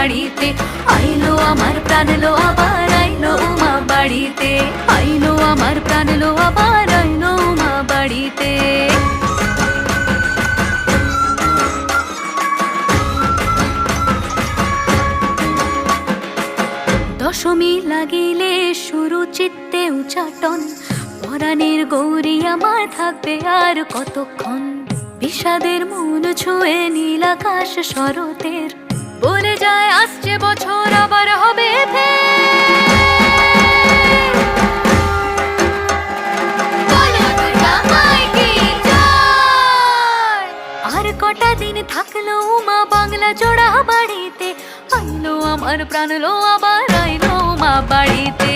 বাড়িতে, আইলো আমার প্রাণ লো আবার আইলো উমা বাড়িতে, আইলো আমার প্রাণ লো আবার আইলো উমা বাড়িতে। দশমী লাগিলে শুরু চিত্তে উচাটন, পরাণের গৌরী আমার থাকবে আর কতক্ষণ। বিষাদের মন ছুঁয়ে নীল আকাশ শরতের, বলে যায় আসছে বছর আবার হবে আর কটা দিন থাকলো উমা বাংলা জোড়া বাড়িতে, আইলো আমার প্রাণ লো আবার আইলো উমা বাড়িতে।